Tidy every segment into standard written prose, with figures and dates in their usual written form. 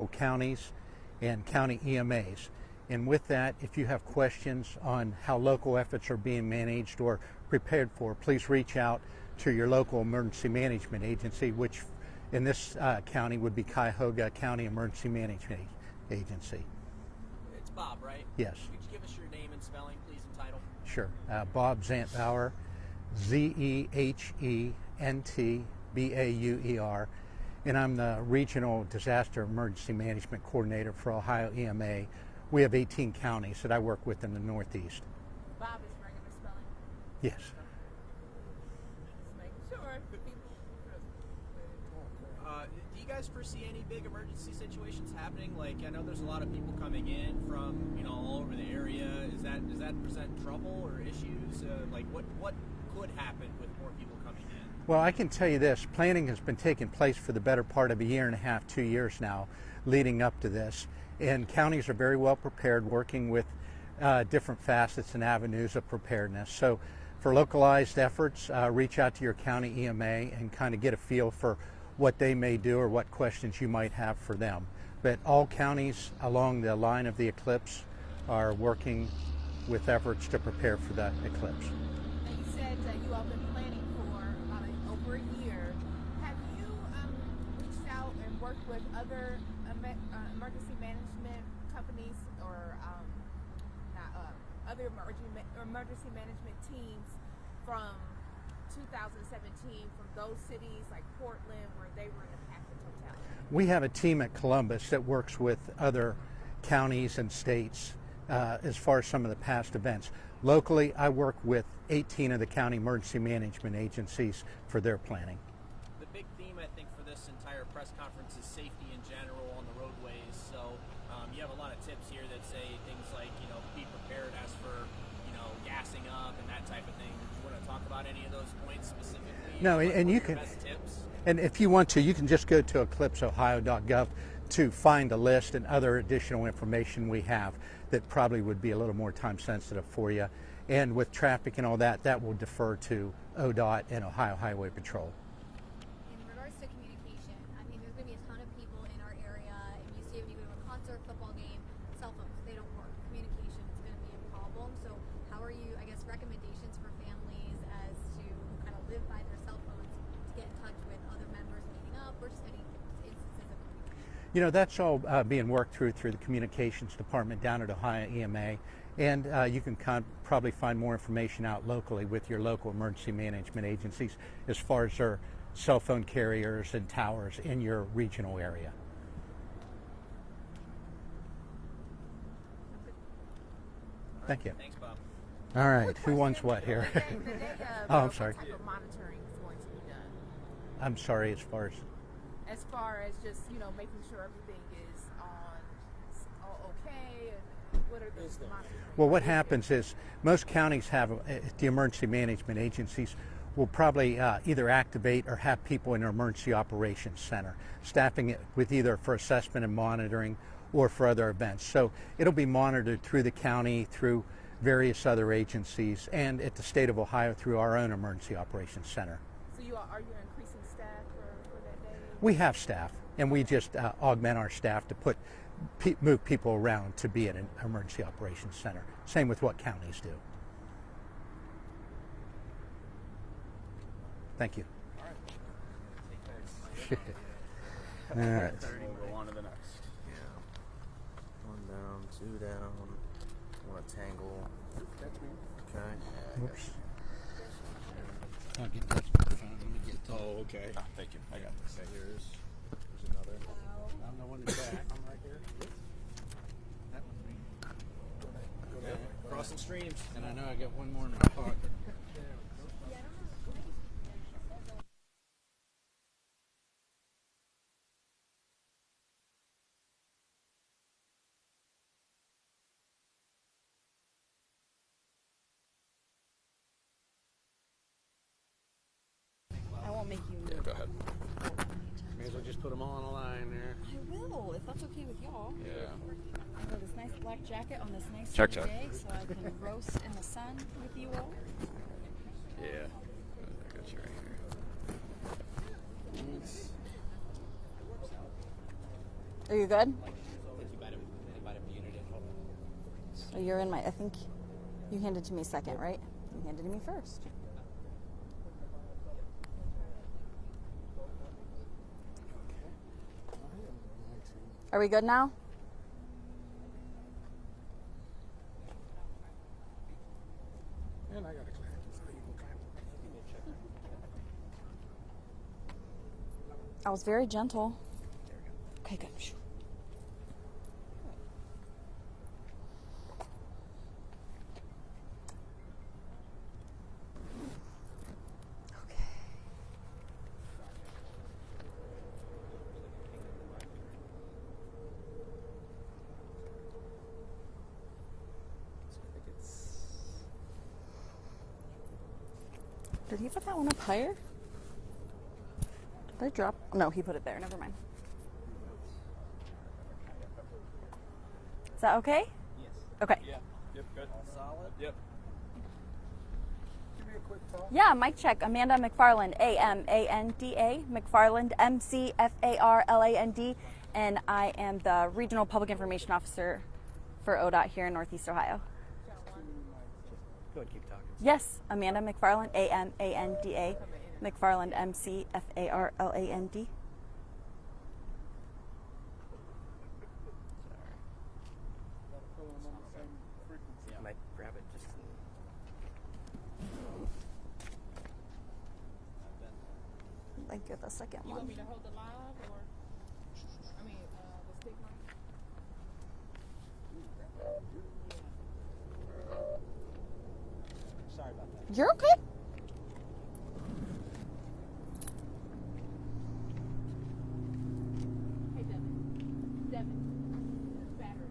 local counties and county EMAs. And with that, if you have questions on how local efforts are being managed or prepared for, please reach out to your local emergency management agency, which in this county would be Cuyahoga County Emergency Management Agency. It's Bob, right? Yes. Could you give us your name and spelling, please, and title? Sure. Bob Zentbauer, Zehentbauer, and I'm the Regional Disaster Emergency Management Coordinator for Ohio EMA. We have 18 counties that I work with in the Northeast. Bob is regular spelling? Yes. Just making sure. Do you guys foresee any big emergency situations happening? Like, I know there's a lot of people coming in from, all over the area. Does that present trouble or issues? Like, what could happen with more people coming in? Well, I can tell you this. Planning has been taking place for the better part of a year and a half, 2 years now, leading up to this. And counties are very well prepared, working with different facets and avenues of preparedness. So for localized efforts, reach out to your county EMA and kind of get a feel for what they may do or what questions you might have for them. But all counties along the line of the Eclipse are working with efforts to prepare for that eclipse. Now you said you all been planning for over a year. Have you reached out and worked with other emergency management companies or other emergency management teams from 2017 from those cities like Portland where they were in the package hotel? We have a team at Columbus that works with other counties and states as far as some of the past events. Locally, I work with 18 of the county emergency management agencies for their planning. The big theme, I think, for this entire press conference is safety in general on the roadways. So you have a lot of tips here that say things like, be prepared as for, gassing up and that type of thing. Do you want to talk about any of those points specifically? No, and you can. Best tips? And if you want to, you can just go to eclipseohio.gov to find a list and other additional information we have that probably would be a little more time sensitive for you. And with traffic and all that, that will defer to ODOT and Ohio Highway Patrol. In regards to communication, I mean, there's going to be a ton of people in our area, and you see when you go to a concert, football game, cell phones, they don't work. Communication is going to be a problem. So how are you, I guess, recommendations for families as to who kind of live by their cell phones to get in touch with other members meeting up, or just any instances of communication? That's all being worked through the communications department down at Ohio EMA. And you can probably find more information out locally with your local emergency management agencies as far as their cell phone carriers and towers in your regional area. Thank you. Thanks, Bob. All right, who wants what here? Oh, I'm sorry. What type of monitoring is going to be done? I'm sorry, as far as? As far as just, making sure everything is all okay, and what are those monitoring? Well, what happens is most counties have, the emergency management agencies will probably either activate or have people in their emergency operations center, staffing it with either for assessment and monitoring or for other events. So it'll be monitored through the county, through various other agencies, and at the state of Ohio through our own emergency operations center. So are you increasing staff for that day? We have staff, and we just augment our staff to move people around to be at an emergency operations center. Same with what counties do. Thank you. All right. All right. We'll go on to the next. Yeah. 1 down, 2 down. Want to tangle. That's me. Okay. Whoops. I'll get that microphone. Let me get that. Oh, okay. Thank you. I got this. Here's another. I'm the one in the back. I'm right here. That one's me. Go down. Crossing streams. And I know I got one more in my pocket. I won't make you move. Yeah, go ahead. May as well just put them all on a line there. I will, if that's okay with y'all. Yeah. I got this nice black jacket on this nice Check, sunny check. day, so I can roast in the sun with you all. Yeah. I got you right here. Thanks. Are you good? I think you might have muted it. Hold on. Oh, you're in my, I think you handed to me second, right? You handed to me first. Are we good now? And I got to clap. So you can clap. I was very gentle. Okay, good. Okay. So I think it's. Did he put that one up higher? Did I drop? No, he put it there. Never mind. Is that okay? Yes. Okay. Yeah. Yep. Good. Solid. Yep. Give me a quick talk. Yeah, mic check. Amanda McFarland, A-M-A-N-D-A, McFarland, M-C-F-A-R-L-A-N-D, and I am the Regional Public Information Officer for ODOT here in Northeast Ohio. Go ahead, keep talking. Yes, Amanda McFarland, A-M-A-N-D-A, McFarland, M-C-F-A-R-L-A-N-D. I might grab it just. I think you're the second You want one. me to hold the live or? I mean, the stick mic? Sorry about that. You're okay. Hey, Devin. This battery.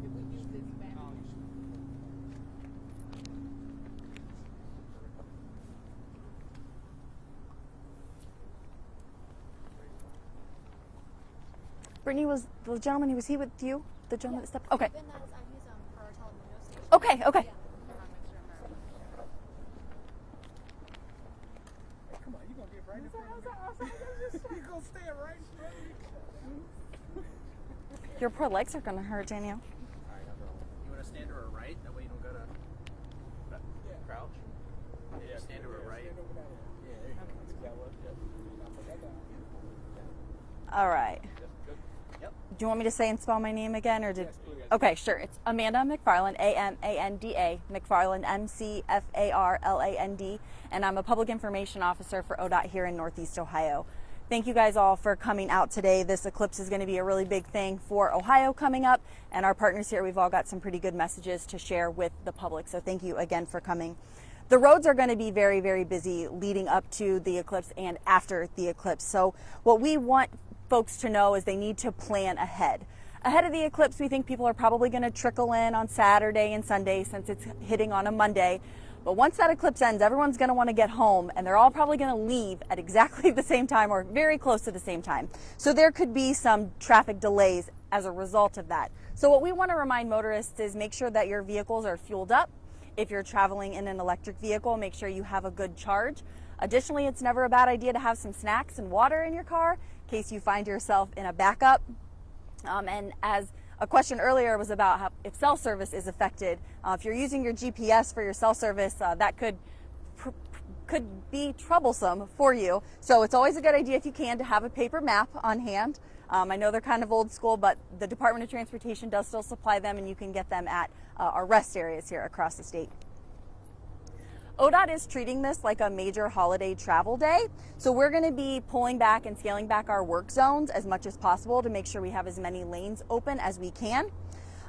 If we use this battery. Brittany, was the gentleman, was he with you? The gentleman that stepped? Okay. Even that's he's for our television station. Okay, okay. Yeah. Come on, you gonna get right in front of me. You gonna stand right in front of me. Your poor legs are going to hurt, Danielle. All right, you want to stand to her right? That way you don't gotta crouch. Yeah, stand to her right. Stand over there. Yeah, there you go. That work. Yep. Now put that down. All right. Yep. Good. Yep. Do you want me to say and spell my name again, or did? Yes, please. Okay, sure. It's Amanda McFarland, A-M-A-N-D-A, McFarland, M-C-F-A-R-L-A-N-D, and I'm a Public Information Officer for ODOT here in Northeast Ohio. Thank you guys all for coming out today. This eclipse is going to be a really big thing for Ohio coming up, and our partners here, we've all got some pretty good messages to share with the public, so thank you again for coming. The roads are going to be very, very busy leading up to the eclipse and after the eclipse, so what we want folks to know is they need to plan ahead. Ahead of the eclipse, we think people are probably going to trickle in on Saturday and Sunday since it's hitting on a Monday. But once that eclipse ends, everyone's going to want to get home, and they're all probably going to leave at exactly the same time or very close to the same time. So there could be some traffic delays as a result of that. So what we want to remind motorists is make sure that your vehicles are fueled up. If you're traveling in an electric vehicle, make sure you have a good charge. Additionally, it's never a bad idea to have some snacks and water in your car in case you find yourself in a backup. And as a question earlier was about how, if cell service is affected, if you're using your GPS for your cell service, that could be troublesome for you. So it's always a good idea if you can to have a paper map on hand. I know they're kind of old school, but the Department of Transportation does still supply them, and you can get them at our rest areas here across the state. ODOT is treating this like a major holiday travel day, so we're going to be pulling back and scaling back our work zones as much as possible to make sure we have as many lanes open as we can.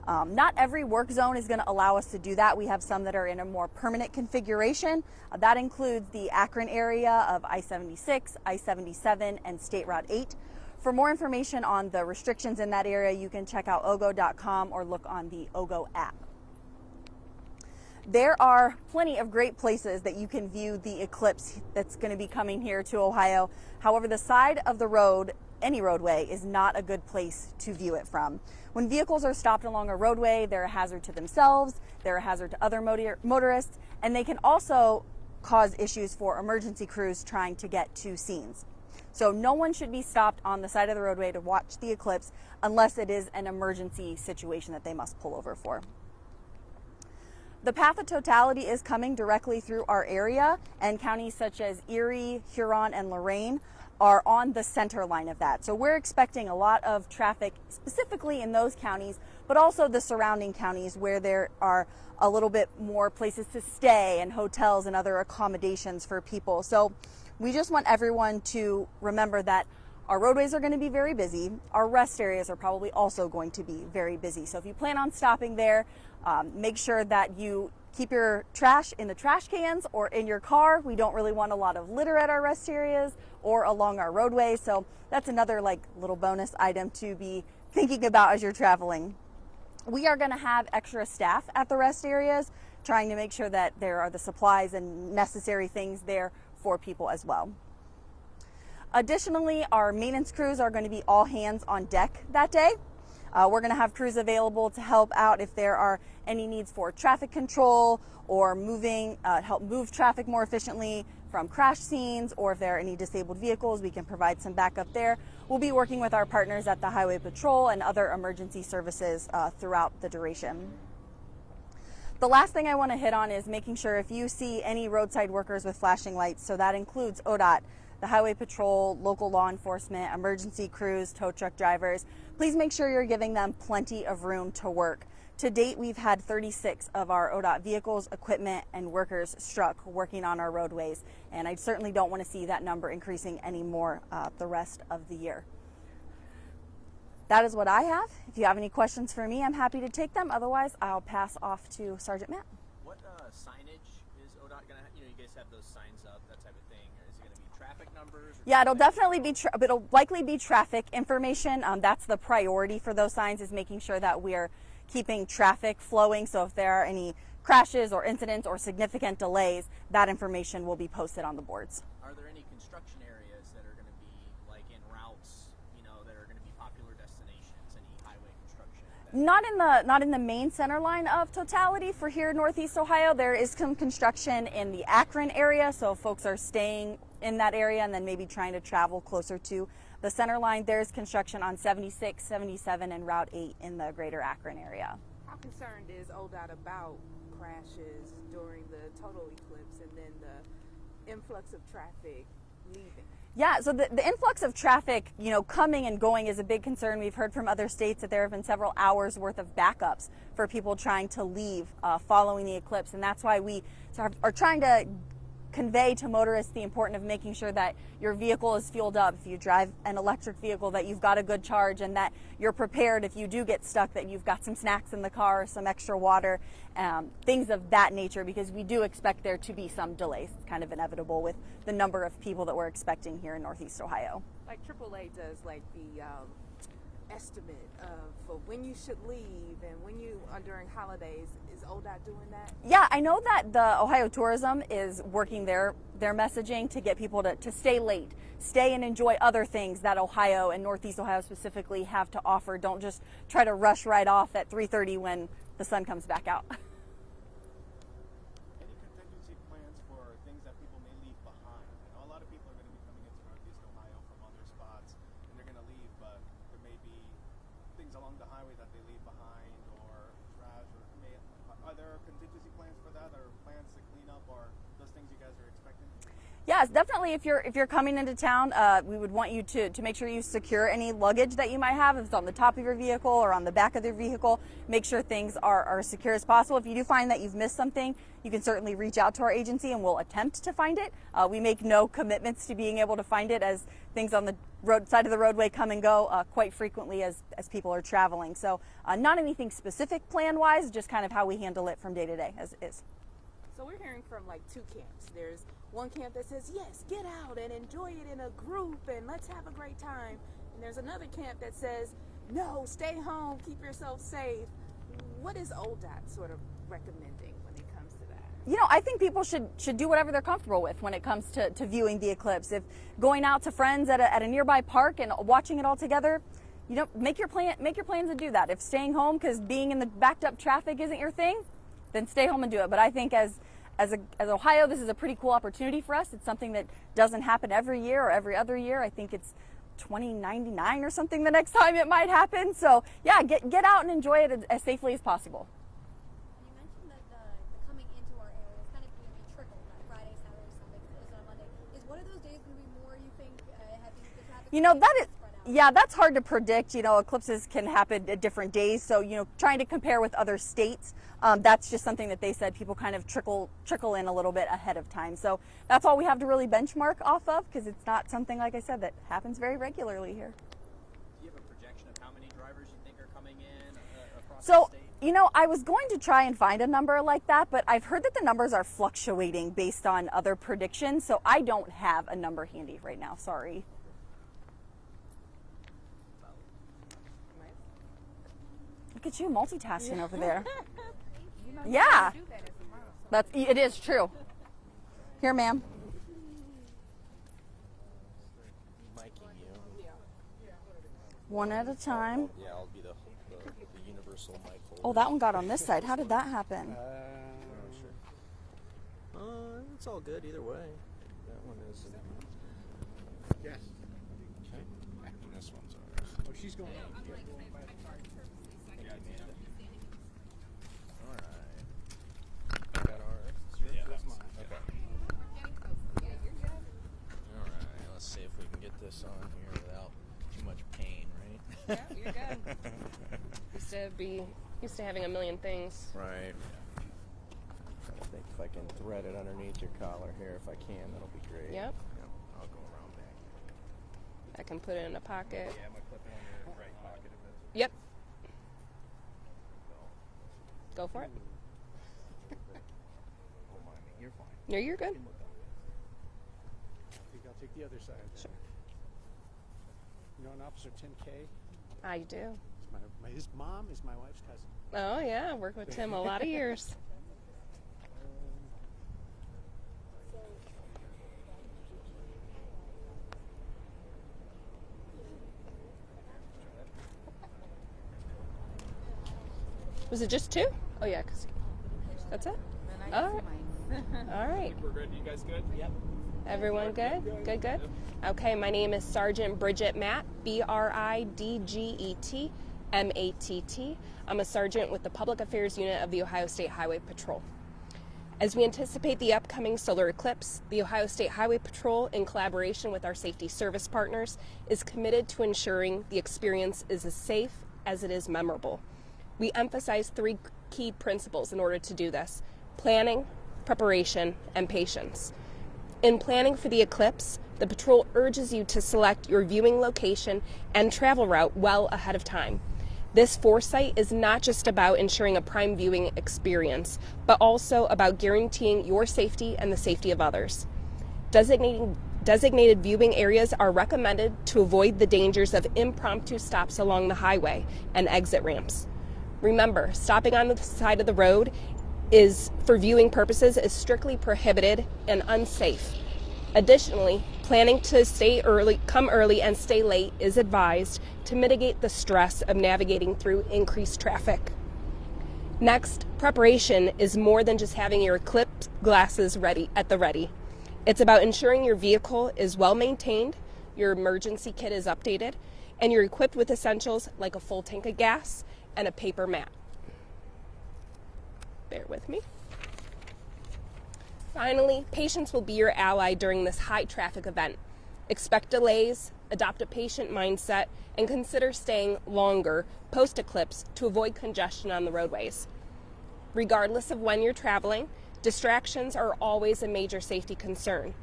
Not every work zone is going to allow us to do that. We have some that are in a more permanent configuration. That includes the Akron area of I-76, I-77, and State Route 8. For more information on the restrictions in that area, you can check out ogo.com or look on the OGO app. There are plenty of great places that you can view the eclipse that's going to be coming here to Ohio. However, the side of the road, any roadway, is not a good place to view it from. When vehicles are stopped along a roadway, they're a hazard to themselves, they're a hazard to other motorists, and they can also cause issues for emergency crews trying to get to scenes. So no one should be stopped on the side of the roadway to watch the eclipse unless it is an emergency situation that they must pull over for. The path of totality is coming directly through our area, and counties such as Erie, Huron, and Lorain are on the center line of that. So we're expecting a lot of traffic specifically in those counties, but also the surrounding counties where there are a little bit more places to stay and hotels and other accommodations for people. So we just want everyone to remember that our roadways are going to be very busy. Our rest areas are probably also going to be very busy. So if you plan on stopping there, make sure that you keep your trash in the trash cans or in your car. We don't really want a lot of litter at our rest areas or along our roadways. So that's another little bonus item to be thinking about as you're traveling. We are going to have extra staff at the rest areas, trying to make sure that there are the supplies and necessary things there for people as well. Additionally, our maintenance crews are going to be all hands on deck that day. We're going to have crews available to help out if there are any needs for traffic control or help move traffic more efficiently from crash scenes, or if there are any disabled vehicles, we can provide some backup there. We'll be working with our partners at the Highway Patrol and other emergency services throughout the duration. The last thing I want to hit on is making sure if you see any roadside workers with flashing lights, so that includes ODOT, the Highway Patrol, local law enforcement, emergency crews, tow truck drivers, please make sure you're giving them plenty of room to work. To date, we've had 36 of our ODOT vehicles, equipment, and workers struck working on our roadways, and I certainly don't want to see that number increasing anymore the rest of the year. That is what I have. If you have any questions for me, I'm happy to take them. Otherwise, I'll pass off to Sergeant Matt. What signage is ODOT going to have? You guys have those signs up, that type of thing. Or is it going to be traffic numbers? Yeah, it'll definitely be, it'll likely be traffic information. That's the priority for those signs, is making sure that we're keeping traffic flowing. So if there are any crashes or incidents or significant delays, that information will be posted on the boards. Are there any construction areas that are going to be in routes, that are going to be popular destinations? Any highway construction? Not in the main center line of totality for here in Northeast Ohio. There is some construction in the Akron area, so folks are staying in that area and then maybe trying to travel closer to the center line. There's construction on 76, 77, and Route 8 in the greater Akron area. How concerned is ODOT about crashes during the total eclipse and then the influx of traffic leaving? Yeah, so the influx of traffic, coming and going is a big concern. We've heard from other states that there have been several hours worth of backups for people trying to leave following the eclipse, and that's why we are trying to convey to motorists the importance of making sure that your vehicle is fueled up. If you drive an electric vehicle, that you've got a good charge and that you're prepared if you do get stuck, that you've got some snacks in the car, some extra water, things of that nature, because we do expect there to be some delays. It's kind of inevitable with the number of people that we're expecting here in Northeast Ohio. Like AAA does the estimate for when you should leave and when you during holidays. Is ODOT doing that? Yeah, I know that the Ohio Tourism is working their messaging to get people to stay late, stay and enjoy other things that Ohio and Northeast Ohio specifically have to offer. Don't just try to rush right off at 3:30 when the sun comes back out. Any contingency plans for things that people may leave behind? I know a lot of people are going to be coming into Northeast Ohio from other spots, and they're going to leave, but there may be things along the highway that they leave behind, or trash, or are there contingency plans for that, or plans to clean up, or those things you guys are expecting? Yes, definitely. If you're coming into town, we would want you to make sure you secure any luggage that you might have. If it's on the top of your vehicle or on the back of your vehicle, make sure things are as secure as possible. If you do find that you've missed something, you can certainly reach out to our agency and we'll attempt to find it. We make no commitments to being able to find it, as things on the side of the roadway come and go quite frequently as people are traveling. So not anything specific plan-wise, just kind of how we handle it from day to day as is. So we're hearing from two camps. There's one camp that says, yes, get out and enjoy it in a group and let's have a great time. And there's another camp that says, no, stay home, keep yourself safe. What is ODOT sort of recommending when it comes to that? I think people should do whatever they're comfortable with when it comes to viewing the eclipse. If going out to friends at a nearby park and watching it all together, make your plans to do that. If staying home because being in the backed up traffic isn't your thing, then stay home and do it. But I think as as Ohio, this is a pretty cool opportunity for us. It's something that doesn't happen every year or every other year. I think it's 2099 or something the next time it might happen. So yeah, get out and enjoy it as safely as possible. You mentioned that the coming into our area is kind of going to be trickled, that Friday, Saturday, Sunday, is on Monday. Is one of those days going to be more, you think, heavy with the traffic? You know, that is, yeah, that's hard to predict. You know, eclipses can happen at different days. So, you know, trying to compare with other states, that's just something that they said people kind of trickle in a little bit ahead of time. So that's all we have to really benchmark off of, because it's not something, like I said, that happens very regularly here. Do you have a projection of how many drivers you think are coming in across the So, state? you know, I was going to try and find a number like that, but I've heard that the numbers are fluctuating based on other predictions. So I don't have a number handy right now. Sorry. Look at you multitasking over there. You know, Yeah. you do that as a model, so It is true. Here, ma'am. Mikey, you. One at a time. Yeah, I'll be the universal mic holder. Oh, that one got on this side. How did that happen? It's all good either way. That one is. Yes. Okay. And this one's ours. Oh, she's going on. All right. Got ours. Yeah, that's mine. Okay. All right. Let's see if we can get this on here without too much pain, right? Yeah, you're good. Used to having a million things. Right. I think if I can thread it underneath your collar here, if I can, that'll be great. Yep. I'll go around back. I can put it in a pocket. Yeah, I'm gonna clip it on your right pocket of it. Yep. Go for it. Don't mind me. You're fine. No, you're good. I think I'll take the other side. Then. Sure. You know an Officer Tim Kay? I do. His mom is my wife's cousin. Oh yeah, worked with Tim a lot of years. Was it just two? Oh yeah, 'cause that's it. All right. All right. We're good. You guys good? Yep. Everyone good? Good, good. Okay, my name is Sergeant Bridget Matt, BRIDGET MATT. I'm a sergeant with the Public Affairs Unit of the Ohio State Highway Patrol. As we anticipate the upcoming solar eclipse, the Ohio State Highway Patrol, in collaboration with our safety service partners, is committed to ensuring the experience is as safe as it is memorable. We emphasize three key principles in order to do this: planning, preparation, and patience. In planning for the eclipse, the patrol urges you to select your viewing location and travel route well ahead of time. This foresight is not just about ensuring a prime viewing experience, but also about guaranteeing your safety and the safety of others. Designated viewing areas are recommended to avoid the dangers of impromptu stops along the highway and exit ramps. Remember, stopping on the side of the road for viewing purposes is strictly prohibited and unsafe. Additionally, planning to come early and stay late is advised to mitigate the stress of navigating through increased traffic. Next, preparation is more than just having your eclipse glasses ready at the ready. It's about ensuring your vehicle is well maintained, your emergency kit is updated, and you're equipped with essentials like a full tank of gas and a paper mat. Bear with me. Finally, patience will be your ally during this high traffic event. Expect delays, adopt a patient mindset, and consider staying longer post-eclipse to avoid congestion on the roadways. Regardless of when you're traveling, distractions are always a major safety concern.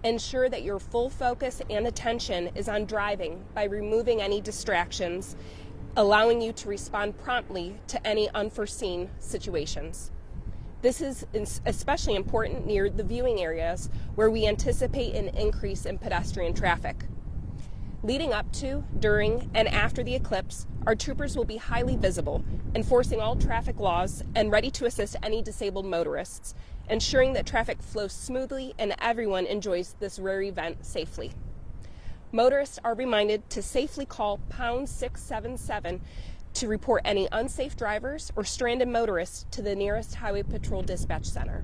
Ensure that your full focus and attention is on driving by removing any distractions, allowing you to respond promptly to any unforeseen situations. This is especially important near the viewing areas where we anticipate an increase in pedestrian traffic. Leading up to, during, and after the eclipse, our troopers will be highly visible, enforcing all traffic laws and ready to assist any disabled motorists, ensuring that traffic flows smoothly and everyone enjoys this rare event safely. Motorists are reminded to safely call pound 677 to report any unsafe drivers or stranded motorists to the nearest Highway Patrol Dispatch Center.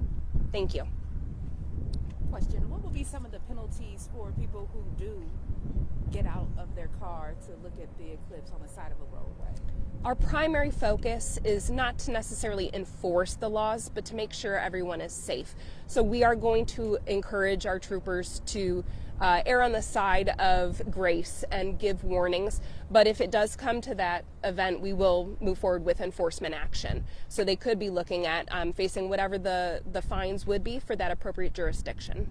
Thank you. Question: what would be some of the penalties for people who do get out of their car to look at the eclipse on the side of a roadway? Our primary focus is not to necessarily enforce the laws, but to make sure everyone is safe. So we are going to encourage our troopers to err on the side of grace and give warnings. But if it does come to that event, we will move forward with enforcement action. So they could be looking at facing whatever the fines would be for that appropriate jurisdiction.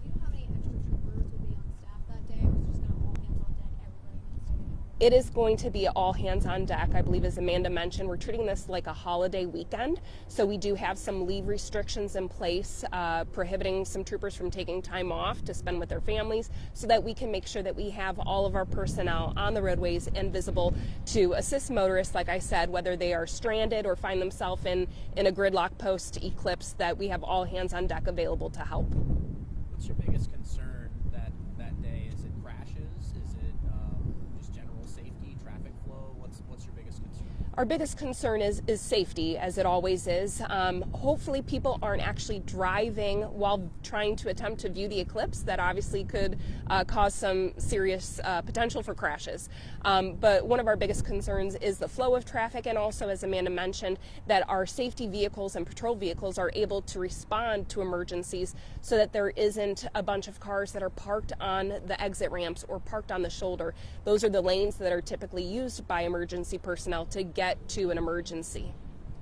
Do you know how many extra troopers will be on staff that day, or is it just going to all hands on deck, everybody needs to be? It is going to be all hands on deck. I believe, as Amanda mentioned, we're treating this like a holiday weekend. So we do have some leave restrictions in place, prohibiting some troopers from taking time off to spend with their families, so that we can make sure that we have all of our personnel on the roadways and visible to assist motorists, like I said, whether they are stranded or find themselves in a gridlock post Eclipse, that we have all hands on deck available to help. What's your biggest concern that day? Is it crashes? Is it just general safety, traffic flow? What's your biggest concern? Our biggest concern is safety, as it always is. Hopefully people aren't actually driving while trying to attempt to view the eclipse. That obviously could cause some serious potential for crashes. But one of our biggest concerns is the flow of traffic, and also, as Amanda mentioned, that our safety vehicles and patrol vehicles are able to respond to emergencies, so that there isn't a bunch of cars that are parked on the exit ramps or parked on the shoulder. Those are the lanes that are typically used by emergency personnel to get to an emergency.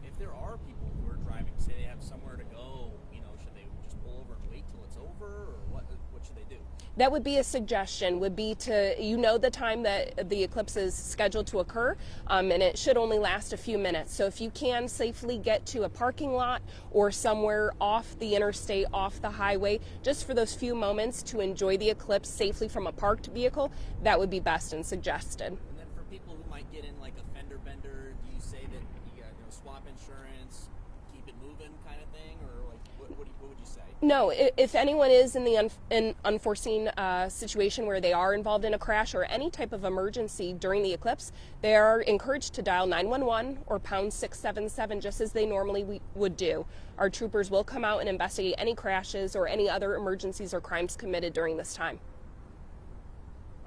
If there are people who are driving, say they have somewhere to go, should they just pull over and wait till it's over, or what should they do? That would be a suggestion, would be to, the time that the eclipse is scheduled to occur, and it should only last a few minutes. So if you can safely get to a parking lot or somewhere off the interstate, off the highway, just for those few moments to enjoy the eclipse safely from a parked vehicle, that would be best and suggested. And then for people who might get in like a fender bender, do you say that you got swap insurance, keep it moving kind of thing, or like what would you say? No, if anyone is in the unforeseen situation where they are involved in a crash or any type of emergency during the eclipse, they are encouraged to dial 911 or pound 677, just as they normally would do. Our troopers will come out and investigate any crashes or any other emergencies or crimes committed during this time.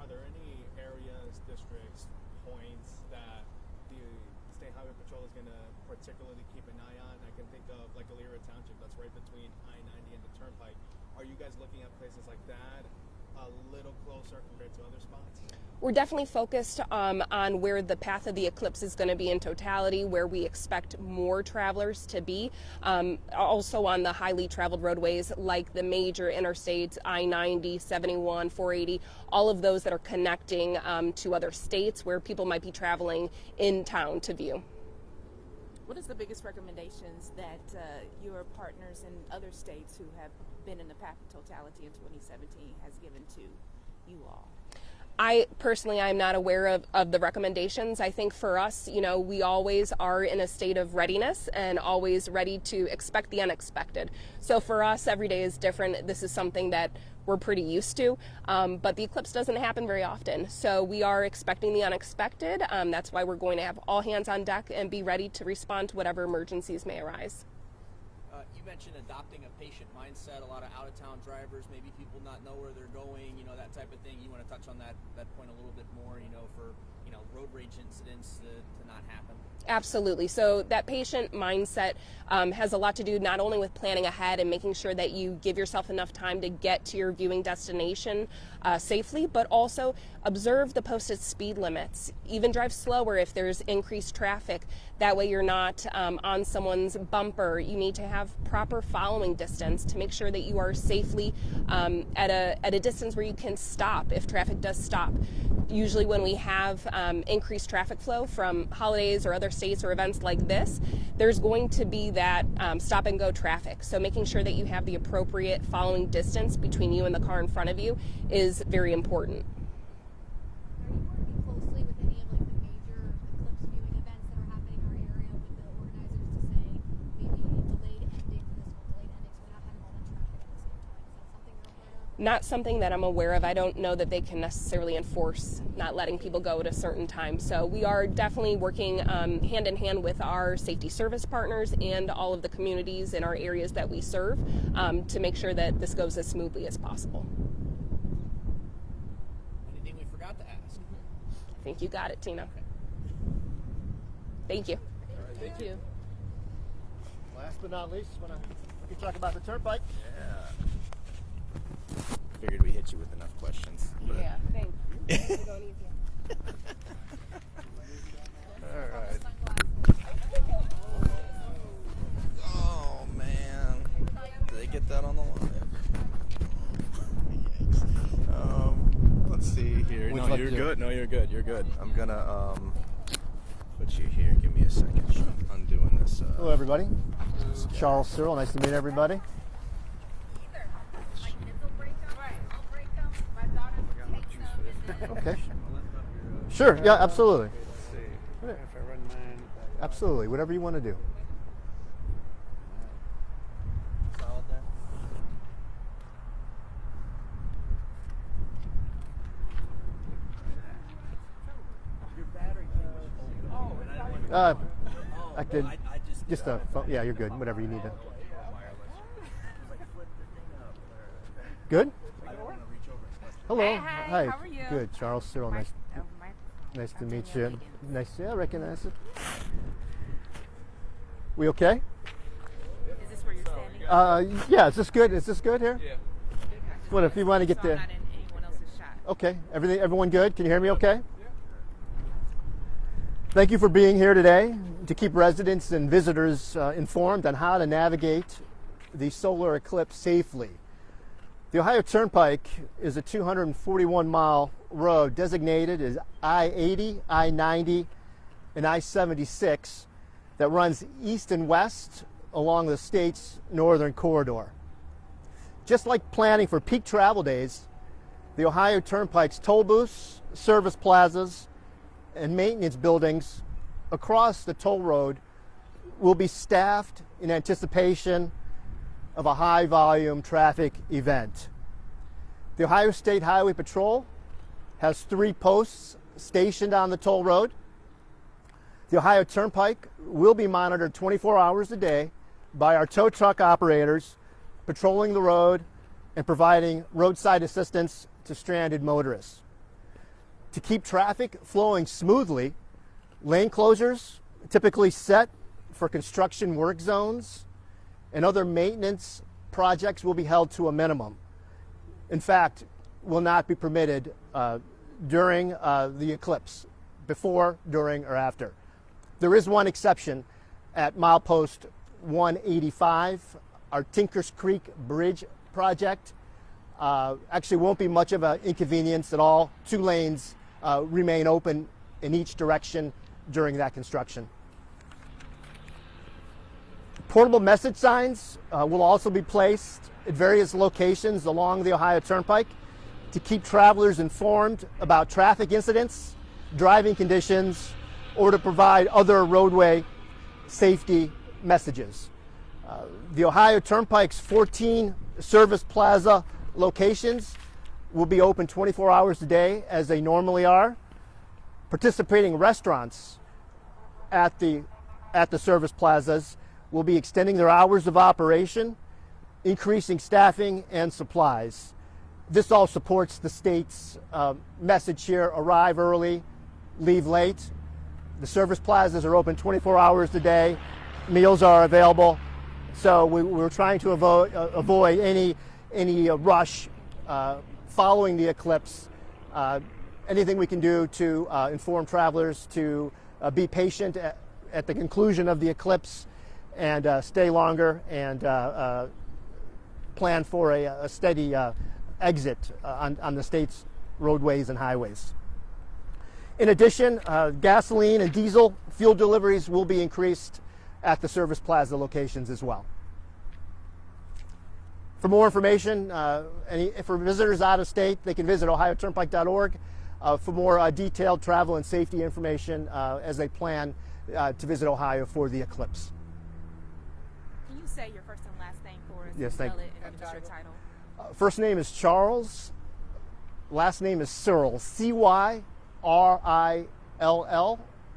Are there any areas, districts, points that the State Highway Patrol is going to particularly keep an eye on? I can think of like Elyria Township, that's right between I-90 and the Turnpike. Are you guys looking at places like that a little closer compared to other spots? We're definitely focused on where the path of the eclipse is going to be in totality, where we expect more travelers to be. Also on the highly traveled roadways like the major interstates, I-90, 71, 480, all of those that are connecting to other states where people might be traveling in town to view. What is the biggest recommendations that your partners in other states who have been in the path of totality in 2017 has given to you all? I personally, I'm not aware of the recommendations. I think for us, we always are in a state of readiness and always ready to expect the unexpected. So for us, every day is different. This is something that we're pretty used to, but the eclipse doesn't happen very often. So we are expecting the unexpected. That's why we're going to have all hands on deck and be ready to respond to whatever emergencies may arise. You mentioned adopting a patient mindset. A lot of out-of-town drivers, maybe people not know where they're going, that type of thing. You want to touch on that point a little bit more, for road rage incidents to not happen? Absolutely. So that patient mindset has a lot to do not only with planning ahead and making sure that you give yourself enough time to get to your viewing destination safely, but also observe the posted speed limits. Even drive slower if there's increased traffic. That way you're not on someone's bumper. You need to have proper following distance to make sure that you are safely at a distance where you can stop if traffic does stop. Usually when we have increased traffic flow from holidays or other states or events like this, there's going to be that stop and go traffic. So making sure that you have the appropriate following distance between you and the car in front of you is very important. Are you working closely with any of the major eclipse viewing events that are happening in our area with the organizers to say maybe delayed ending for this one, delayed ending, so we're not having all that traffic at the same time? Is that something you're aware of? not something that I'm aware of. I don't know that they can necessarily enforce not letting people go at a certain time. So we are definitely working hand in hand with our safety service partners and all of the communities in our areas that we serve to make sure that this goes as smoothly as possible. Anything we forgot to ask? I think you got it, Tina. Thank you. All right, thank you. Last but not least, we can talk about the turnpike. Yeah. Figured we hit you with enough questions. Yeah, thank you. All right. Oh man, did they get that on the line? Yikes. Let's see here. Would No, you like you're to- good. No, you're good. You're good. I'm gonna put you here. Give me a second. I'm undoing this. Hello, everybody. Charles Searle. Nice to meet everybody. Okay. Sure. Yeah, absolutely. If I run mine. Absolutely. Whatever you want to do. Solid there. I could just a phone. Yeah, you're good. Whatever you need to. Good. Hello. Hi, how are you? Good. Charles Searle. Nice to meet you. Nice. Yeah, I recognize it. We okay? Is this where you're standing? Yeah. Is this good? Is this good here? Yeah. What if you want to get So I'm there? not in anyone else's shot. Okay. Everyone good? Can you hear me okay? Thank you for being here today to keep residents and visitors informed on how to navigate the solar eclipse safely. The Ohio Turnpike is a 241-mile road designated as I-80, I-90, and I-76 that runs east and west along the state's northern corridor. Just like planning for peak travel days, the Ohio Turnpike's toll booths, service plazas, and maintenance buildings across the toll road will be staffed in anticipation of a high volume traffic event. The Ohio State Highway Patrol has 3 posts stationed on the toll road. The Ohio Turnpike will be monitored 24 hours a day by our tow truck operators patrolling the road and providing roadside assistance to stranded motorists. To keep traffic flowing smoothly, lane closures typically set for construction work zones and other maintenance projects will be held to a minimum. In fact, will not be permitted during the eclipse, before, during, or after. There is one exception at milepost 185, our Tinkers Creek Bridge project. Actually won't be much of an inconvenience at all. 2 lanes remain open in each direction during that construction. Portable message signs will also be placed at various locations along the Ohio Turnpike to keep travelers informed about traffic incidents, driving conditions, or to provide other roadway safety messages. The Ohio Turnpike's 14 service plaza locations will be open 24 hours a day as they normally are. Participating restaurants at the service plazas will be extending their hours of operation, increasing staffing and supplies. This all supports the state's message here: arrive early, leave late. The service plazas are open 24 hours a day. Meals are available. So we're trying to avoid any rush following the eclipse. Anything we can do to inform travelers to be patient at the conclusion of the eclipse and stay longer and plan for a steady exit on the state's roadways and highways. In addition, gasoline and diesel fuel deliveries will be increased at the service plaza locations as well. For more information, for visitors out of state, they can visit ohioturnpike.org for more detailed travel and safety information as they plan to visit Ohio for the eclipse. Can you say your first and last name for us? Yes, and thank spell you. it and give us your title? First name is Charles. Last name is Cyril, C-Y-R-I-L-L.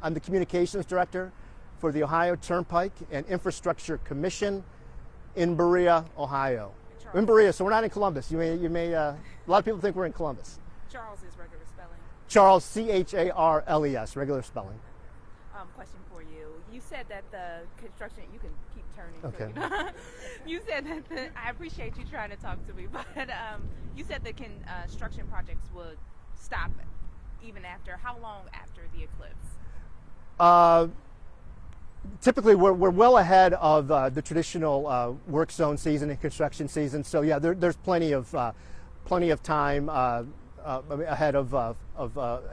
I'm the communications director for the Ohio Turnpike and Infrastructure Commission in Berea, Ohio. In Berea, so we're not in Columbus. You may. A lot of people think we're in Columbus. Charles is regular spelling. Charles, C-H-A-R-L-E-S, regular spelling. Question for you. You said that the construction, you can keep turning. Okay. So you said that I appreciate you trying to talk to me, but you said the construction projects would stop even after, how long after the eclipse? Typically, we're well ahead of the traditional work zone season and construction season. So yeah, there's plenty of time ahead of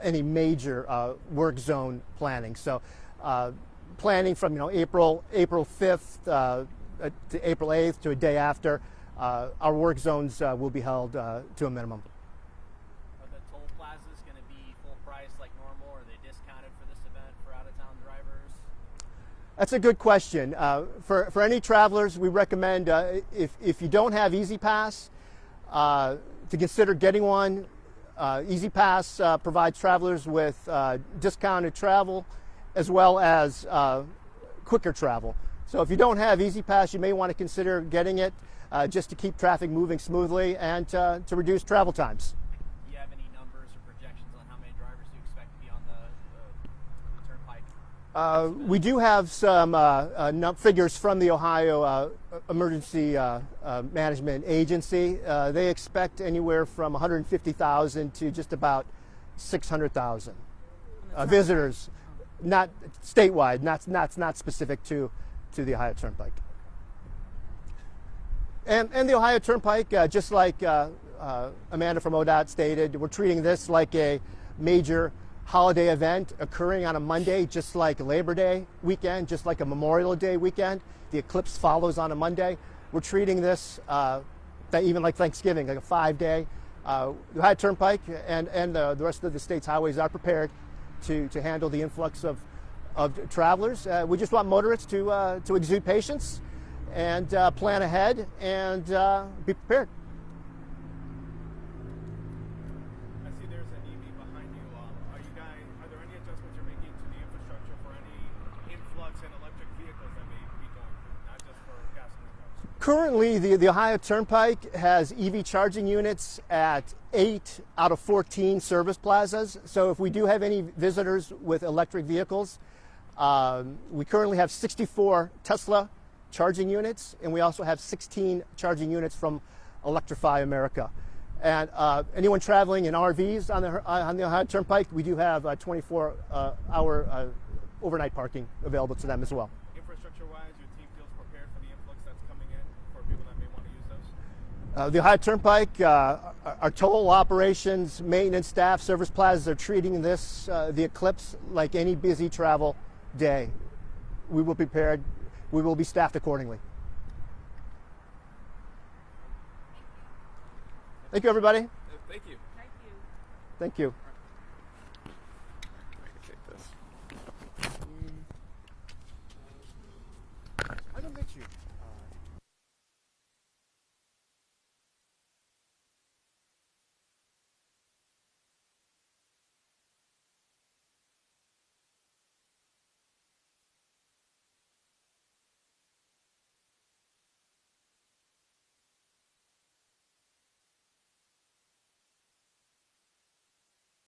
any major work zone planning. So planning from April 5th to April 8th to a day after, our work zones will be held to a minimum. Are the toll plazas going to be full price like normal, or are they discounted for this event for out-of-town drivers? That's a good question. For any travelers, we recommend if you don't have Easy Pass, to consider getting one. Easy Pass provides travelers with discounted travel as well as quicker travel. So if you don't have Easy Pass, you may want to consider getting it just to keep traffic moving smoothly and to reduce travel times. Do you have any numbers or projections on how many drivers you expect to be on the turnpike? We do have some figures from the Ohio Emergency Management Agency. They expect anywhere from 150,000 to just about 600,000 visitors, not statewide, not specific to the Ohio Turnpike. And the Ohio Turnpike, just like Amanda from ODOT stated, we're treating this like a major holiday event occurring on a Monday, just like Labor Day weekend, just like a Memorial Day weekend. The eclipse follows on a Monday. We're treating this even like Thanksgiving, like a 5-day. The Ohio Turnpike and the rest of the state's highways are prepared to handle the influx of travelers. We just want motorists to exude patience and plan ahead and be prepared. I see there's an EV behind you. Are there any adjustments you're making to the infrastructure for any influx in electric vehicles that may be going through, not just for gasoline cars? Currently, the Ohio Turnpike has EV charging units at 8 out of 14 service plazas. So if we do have any visitors with electric vehicles, we currently have 64 Tesla charging units, and we also have 16 charging units from Electrify America. And anyone traveling in RVs on the Ohio Turnpike, we do have 24-hour overnight parking available to them as well. Infrastructure-wise, your team feels prepared for the influx that's coming in for people that may want to use those? The Ohio Turnpike, our toll operations, maintenance staff, service plazas are treating this, the eclipse, like any busy travel day. We will be prepared. We will be staffed accordingly. Thank you, everybody. Thank you. Thank you. Thank you.